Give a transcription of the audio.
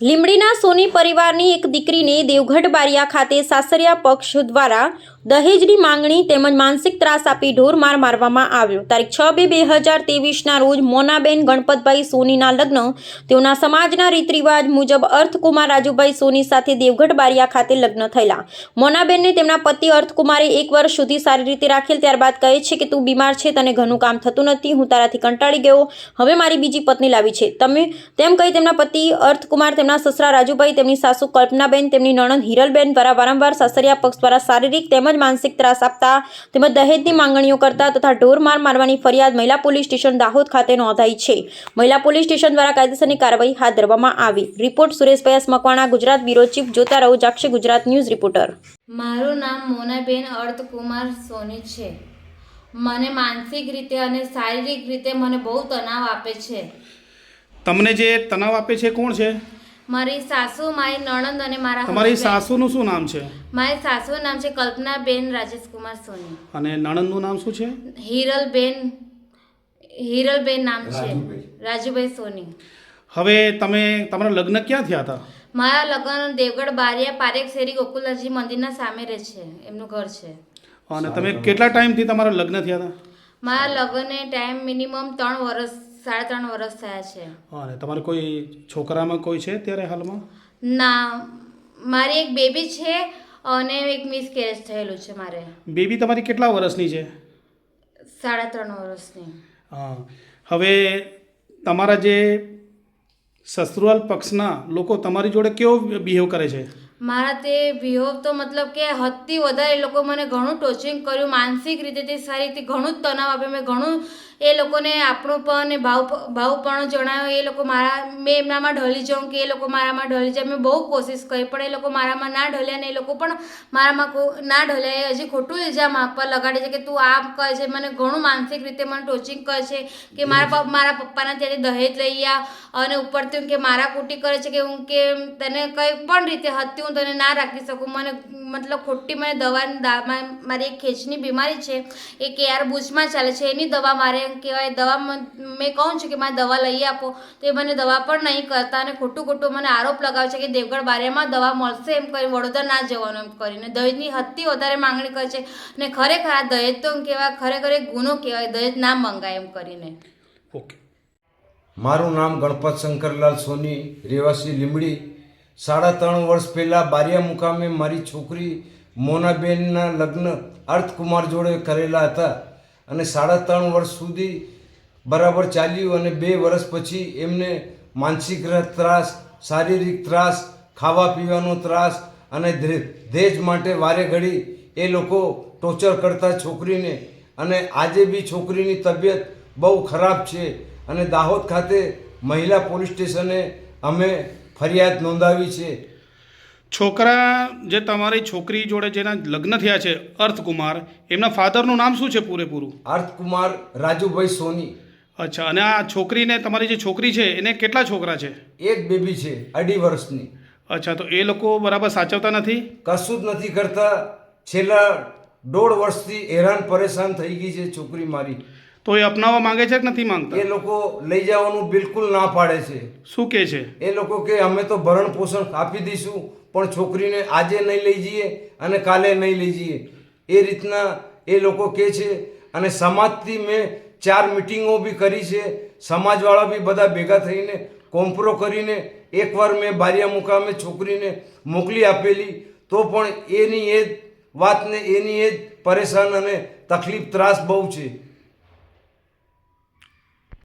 લીંબડીના સોની પરિવારની એક દીકરીને દેવગઢ બારિયા ખાતે સાસરિયા પક્ષ દ્વારા દહેજની માંગણી તેમજ માનસિક ત્રાસ આપી ઢોરમાર મારવામાં આવ્યો। તારીખ 6/2/2023ના રોજ મોનાબેન ગણપતભાઈ સોનીના લગ્ન તેઓના સમાજના રીત રિવાજ મુજબ અર્થકુમાર રાજુભાઈ સોની સાથે દેવગઢ બારિયા ખાતે લગ્ન થયેલા। મોનાબેનને તેમના પતિ અર્થકુમારે 1 વર્ષ સુધી સારી રીતે રાખેલ, ત્યારબાદ કહે છે કે તું બીમાર છે, તને ઘરનું કામ થતું નથી, હું તારાથી કંટાળી ગયો, હવે મારી બીજી પત્ની લાવી છે તમે તેમ કહી તેમના પતિ અર્થકુમાર, તેમના સસરા રાજુભાઈ, તેમની સાસુ કલ્પનાબેન, તેમની નણંદ હિરલબેન દ્વારા વારંવાર સાસરિયા પક્ષ દ્વારા શારીરિક તેમજ માનસિક ત્રાસ આપતા તેમજ દહેજની માંગણીઓ કરતા તથા ઢોરમાર મારવાની ફરિયાદ મહિલા પોલીસ સ્ટેશન દાહોદ ખાતે નોંધાઈ છે। મહિલા પોલીસ સ્ટેશન દ્વારા કાયદેસરની કાર્યવાહી હાથ ધરવામાં આવી। Report Sureshbhai Makwana, Gujarat bureau chief. જોતા રહો જાગશે ગુજરાત ન્યૂઝ રિપોર્ટર। મારું નામ મોનાબેન અર્થકુમાર સોની છે। મને માનસિક રીતે અને શારીરિક રીતે મને બહુ તણાવ આપે છે। તમને જે તણાવ આપે છે કોણ છે? મારી સાસુ, મારી નણંદ અને મારા તમારી સાસુનું શું નામ છે? મારી સાસુનું નામ છે કલ્પનાબેન રાજેશકુમાર સોની અને નણંદનું નામ શું છે? હિરલબેન નામ છે, રાજુભાઈ સોની। હવે તમારા લગ્ન ક્યાં થયા હતા? મારા લગ્ન દેવગઢ બારિયા પારેખ શેરી ગોકુલજી મંદિરના સામે રહે છે, એમનું ઘર છે। અને તમે કેટલા ટાઈમથી તમારા લગ્ન થયા હતા? મારા લગ્નને ટાઈમ મિનિમમ 3 વર્ષ 3.5 વર્ષ થયા છે। અને તમારે કોઈ છોકરામાં કોઈ છે અત્યારે હાલમાં? ના, મારી એક બેબી છે અને એક મિસકેરેજ થયેલું છે મારે। બેબી તમારી કેટલા વર્ષની છે? 3.5 વર્ષની। હા, હવે તમારા જે સસુરાલ પક્ષના લોકો તમારી જોડે કેવો બિહેવ કરે છે? મારા તે બિહેવ તો મતલબ કે હદથી વધારે એ લોકો મને ઘણું ટોચિંગ કર્યું, માનસિક રીતે તે સારી રીતે ઘણું જ તણાવ આપે। મેં ઘણું એ લોકોને આપણુંપણ અને ભાવપણું જણાવ્યું। એ લોકો મેં એમનામાં ઢળી જાઉં કે એ લોકો મારામાં ઢળી જાય, મેં બહુ કોશિશ કરી પણ એ લોકો મારામાં ના ઢળ્યા ને એ લોકો પણ મારામાં ના ઢળ્યા। એ હજી ખોટું ઇલ્ઝામ આપવા લગાડે છે કે તું આમ કહે છે, મને ઘણું માનસિક રીતે મને ટોચિંગ કરે છે કે મારા પપ્પાના ત્યાંથી દહેજ લઈ આ અને ઉપરથી કે મારા કુટી કરે છે કે હું કે તને કંઈ પણ રીતે હદથી હું તને ના રાખી શકું। મને મતલબ ખોટી મને મારી એક ખેંચની બીમારી છે, એ કેઆર ભુજમાં ચાલે છે, એની દવા મારે કહેવાય દવા મેં કહું છું કે મારે દવા લઈ આપો તો એ મને દવા પણ નહીં કરતા અને ખોટું મને આરોપ લગાવે છે કે દેવગઢ બારિયામાં દવા મળશે એમ કરી, વડોદરા ના જવાનું એમ કરીને દહેજની હદથી વધારે માંગણી કરે છે। અને ખરેખર આ દહેજ તો કહેવાય ખરેખર એક ગુનો કહેવાય, દહેજ ના મંગાય એમ કરીને। ઓકે, મારું નામ ગણપત શંકરલાલ સોની, રહેવાસી લીંબડી। 3.5 વર્ષ પહેલાં બારિયા મુકામે મારી છોકરી મોનાબેનના લગ્ન અર્થકુમાર જોડે કરેલા હતા અને 3.5 વર્ષ સુધી બરાબર ચાલ્યું અને 2 વર્ષ પછી એમને માનસિક ત્રાસ, શારીરિક ત્રાસ, ખાવા પીવાનો ત્રાસ અને દહેજ માટે વારે ઘડી એ લોકો ટોર્ચર કરતા છોકરીને। અને આજે બી છોકરીની તબિયત બહુ ખરાબ છે અને દાહોદ ખાતે મહિલા પોલીસ સ્ટેશને અમે ફરિયાદ નોંધાવી છે। છોકરા જે તમારી છોકરી જોડે જેના લગ્ન થયા છે અર્થકુમાર, એમના ફાધરનું નામ શું છે પૂરેપૂરું? અર્થકુમાર રાજુભાઈ સોની। અચ્છા, અને આ છોકરીને તમારી જે છોકરી છે એને કેટલા છોકરા છે? એક બેબી છે 2.5 વર્ષની। અચ્છા, તો એ લોકો બરાબર સાચવતા નથી? કશું જ નથી કરતા। છેલ્લા 1.5 વર્ષથી હેરાન પરેશાન થઈ ગઈ છે છોકરી મારી। તો એ અપનાવવા માંગે છે કે નથી માંગતા? એ લોકો લઈ જવાનું બિલકુલ ના પાડે છે। શું કહે છે? એ લોકો કે અમે તો ભરણ પોષણ આપી દઈશું પણ છોકરીને આજે નહીં લઈ જઈએ અને કાલે નહીં લઈ જઈએ, એ રીતના એ લોકો કહે છે। અને સમાજથી મેં 4 મિટિંગો બી કરી છે, સમાજવાળા બી બધા ભેગા થઈને કોમ્પ્રો કરીને એકવાર મેં બારિયા મુકામે છોકરીને મોકલી આપેલી તો પણ એની એ જ વાતને એની એ જ પરેશાન અને તકલીફ ત્રાસ બહુ છે।